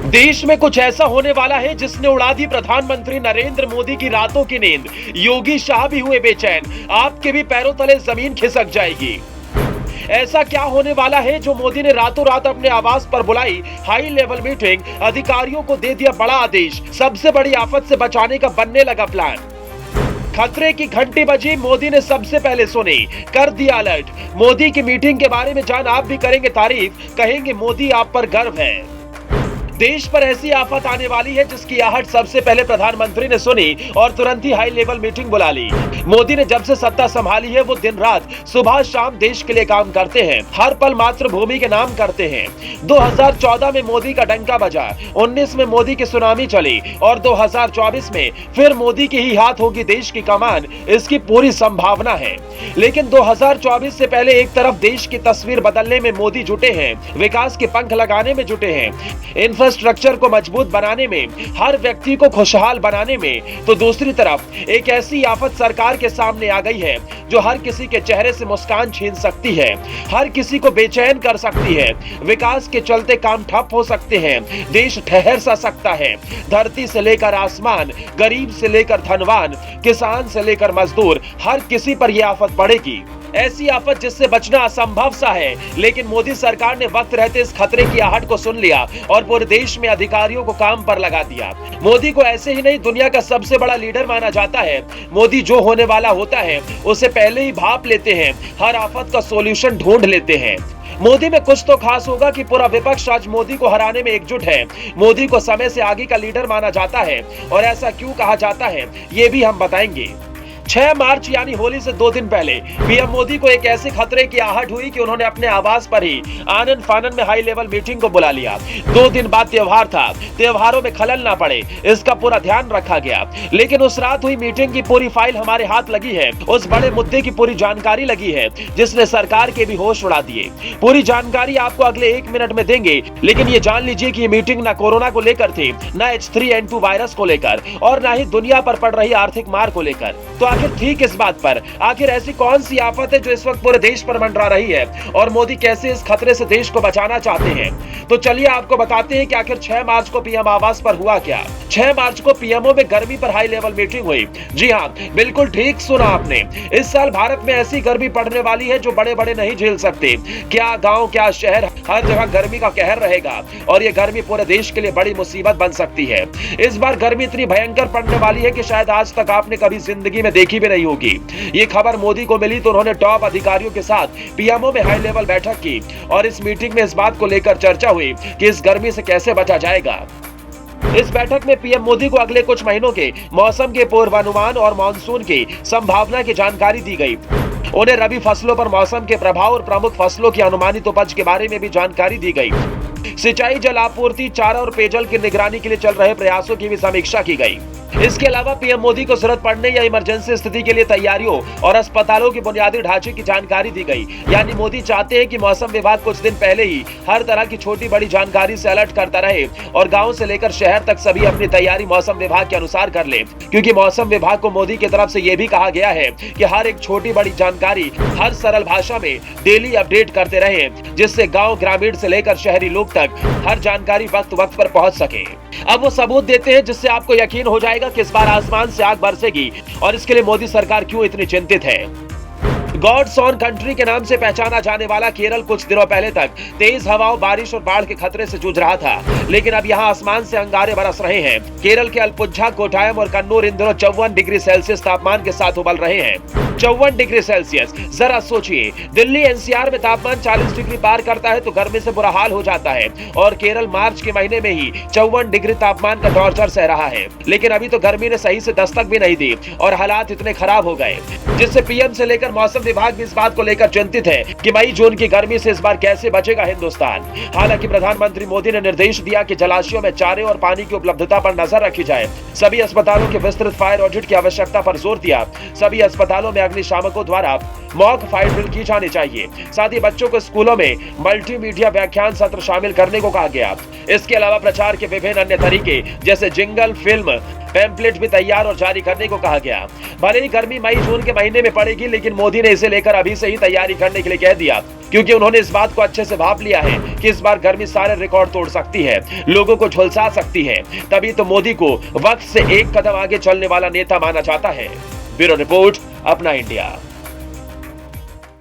देश में कुछ ऐसा होने वाला है जिसने उड़ा दी प्रधानमंत्री नरेंद्र मोदी की रातों की नींद। योगी शाह भी हुए बेचैन, आपके भी पैरों तले जमीन खिसक जाएगी। ऐसा क्या होने वाला है जो मोदी ने रातों रात अपने आवास पर बुलाई हाई लेवल मीटिंग, अधिकारियों को दे दिया बड़ा आदेश, सबसे बड़ी आफत से बचाने का बनने लगा प्लान। खतरे की घंटी बजी, मोदी ने सबसे पहले सुनी, कर दिया अलर्ट। मोदी की मीटिंग के बारे में जान आप भी करेंगे तारीफ, कहेंगे मोदी आप पर गर्व है। देश पर ऐसी आफत आने वाली है जिसकी आहट सबसे पहले प्रधानमंत्री ने सुनी और तुरंत ही हाई लेवल मीटिंग बुला ली। मोदी ने जब से सत्ता संभाली है वो दिन रात सुबह शाम देश के लिए काम करते हैं, हर पल मातृभूमि के नाम करते हैं। 2014 में मोदी का डंका बजा, 19 में मोदी की सुनामी चली और 2024 में फिर मोदी के ही हाथ होगी देश की कमान, इसकी पूरी संभावना है। लेकिन 2024 से पहले एक तरफ देश की तस्वीर बदलने में मोदी जुटे हैं, विकास के पंख लगाने में जुटे हैं, इंफ्रास्ट्रक्चर को मजबूत बनाने में, हर व्यक्ति को खुशहाल बनाने में, तो दूसरी तरफ एक ऐसी आफत सरकार के सामने आ गई है जो हर किसी के चेहरे से मुस्कान छीन सकती है, हर किसी को बेचैन कर सकती है। विकास के चलते काम ठप हो सकते हैं, देश ठहर सा सकता है। धरती से लेकर आसमान, गरीब से लेकर धनवान, किसान से लेकर मजदूर, हर किसी पर यह आफत पड़ेगी। ऐसी आफत जिससे बचना असंभव सा है, लेकिन मोदी सरकार ने वक्त रहते इस खतरे की आहट को सुन लिया और पूरे देश में अधिकारियों को काम पर लगा दिया। मोदी को ऐसे ही नहीं दुनिया का सबसे बड़ा लीडर माना जाता है। मोदी जो होने वाला होता है उसे पहले ही भाप लेते हैं, हर आफत का सॉल्यूशन ढूंढ लेते हैं। मोदी में कुछ तो खास होगा कि पूरा विपक्ष आज मोदी को हराने में एकजुट है। मोदी को समय से आगे का लीडर माना जाता है और ऐसा क्यों कहा जाता है ये भी हम बताएंगे। 6 मार्च यानी होली से 2 दिन पहले पीएम मोदी को एक ऐसे खतरे की आहट हुई कि उन्होंने अपने आवास पर ही आनन फानन में हाई लेवल मीटिंग को बुला लिया। 2 दिन बाद त्योहार था, त्योहारों में खलल ना पड़े इसका पूरा ध्यान रखा गया। लेकिन उस रात हुई मीटिंग की पूरी फाइल हमारे हाथ लगी है, उस बड़े मुद्दे की पूरी जानकारी लगी है जिसने सरकार के भी होश उड़ा दिए। पूरी जानकारी आपको अगले 1 मिनट में देंगे, लेकिन ये जान लीजिए कि ये मीटिंग ना कोरोना को लेकर थी, ना H3N2 वायरस को लेकर और ना ही दुनिया पर पड़ रही आर्थिक मार को लेकर। तो आखिर ठीक इस बात पर, आखिर ऐसी कौन सी आफत है जो इस वक्त पूरे देश पर मंडरा रही है और मोदी कैसे इस खतरे से देश को बचाना चाहते हैं। तो चलिए आपको बताते हैं कि आखिर 6 मार्च को पीएम आवास पर हुआ क्या। 6 मार्च को पीएमओ में गर्मी पर हाई लेवल मीटिंग हुई। जी हाँ, बिल्कुल ठीक सुना आपने। इस साल भारत में ऐसी गर्मी पड़ने वाली है जो बड़े बड़े नहीं झेल सकते। क्या गांव क्या शहर, हर जगह गर्मी का कहर रहेगा और ये गर्मी पूरे देश के लिए बड़ी मुसीबत बन सकती है। इस बार गर्मी इतनी भयंकर पड़ने वाली है कि शायद आज तक आपने कभी जिंदगी में देखी भी नहीं होगी। ये खबर मोदी को मिली तो उन्होंने टॉप अधिकारियों के साथ पीएमओ में हाई लेवल बैठक की और इस मीटिंग में इस बात को लेकर चर्चा हुई कि इस गर्मी से कैसे बचा जाएगा। इस बैठक में पीएम मोदी को अगले कुछ महीनों के मौसम के पूर्वानुमान और मानसून की संभावना की जानकारी दी गई। उन्हें रबी फसलों पर मौसम के प्रभाव और प्रमुख फसलों की अनुमानित उपज के बारे में भी जानकारी दी गई। सिंचाई, जल आपूर्ति, चारा और पेयजल की निगरानी के लिए चल रहे प्रयासों की भी समीक्षा की गई। इसके अलावा पीएम मोदी को जरूरत पड़ने या इमरजेंसी स्थिति के लिए तैयारियों और अस्पतालों की बुनियादी ढांचे की जानकारी दी गई। यानी मोदी चाहते हैं कि मौसम विभाग कुछ दिन पहले ही हर तरह की छोटी बड़ी जानकारी से अलर्ट करता रहे और गांव से लेकर शहर तक सभी अपनी तैयारी मौसम विभाग के अनुसार कर ले, क्योंकि मौसम विभाग को मोदी की तरफ से यह भी कहा गया है कि हर एक छोटी बड़ी जानकारी हर सरल भाषा में डेली अपडेट करते रहे, जिससे गाँव, ग्रामीण से लेकर शहरी लोग तक हर जानकारी वक्त वक्त पर पहुंच सके। अब वो सबूत देते हैं जिससे आपको यकीन हो जाएगा कि इस बार आसमान से आग बरसेगी और इसके लिए मोदी सरकार क्यों इतनी चिंतित है। गॉड्स ओन कंट्री के नाम से पहचाना जाने वाला केरल कुछ दिनों पहले तक तेज हवाओं, बारिश और बाढ़ के खतरे से जूझ रहा था, लेकिन अब यहाँ आसमान से अंगारे बरस रहे हैं। केरल के अल्पुझा, कोटायम और कन्नूर इन दिनों 54 डिग्री सेल्सियस तापमान के साथ उबल रहे हैं। 54 डिग्री सेल्सियस, जरा सोचिए। दिल्ली एनसीआर में तापमान 40 डिग्री पार करता है तो गर्मी से बुरा हाल हो जाता है और केरल मार्च के महीने में ही 54 डिग्री तापमान का टॉर्चर सह रहा है। लेकिन अभी तो गर्मी ने सही से दस्तक भी नहीं दी और हालात इतने खराब हो गए, जिससे पीएम से लेकर मौसम विभाग भी इस बात को लेकर चिंतित है कि मई जून की गर्मी से इस बार कैसे बचेगा हिंदुस्तान। हालांकि प्रधानमंत्री मोदी ने निर्देश दिया कि जलाशयों में चारे और पानी की उपलब्धता पर नजर रखी जाए। सभी अस्पतालों के विस्तृत फायर ऑडिट की आवश्यकता पर जोर दिया। सभी अस्पतालों में अग्निशामकों द्वारा मॉक फायर ड्रिल की जानी चाहिए। साथ ही बच्चों को स्कूलों में मल्टीमीडिया व्याख्यान सत्र शामिल करने को कहा गया। इसके अलावा प्रचार के विभिन्न अन्य तरीके जैसे जिंगल, फिल्म पैम्पलेट भी तैयार और जारी करने को कहा गया। भले ही गर्मी मई जून के महीने में पड़ेगी, लेकिन मोदी ने इसे लेकर अभी से ही तैयारी करने के लिए कह दिया, क्योंकि उन्होंने इस बात को अच्छे से भांप लिया है कि इस बार गर्मी सारे रिकॉर्ड तोड़ सकती है, लोगों को झुलसा सकती है। तभी तो मोदी को वक्त से एक कदम आगे चलने वाला नेता माना जाता है। ब्यूरो रिपोर्ट, अपना इंडिया।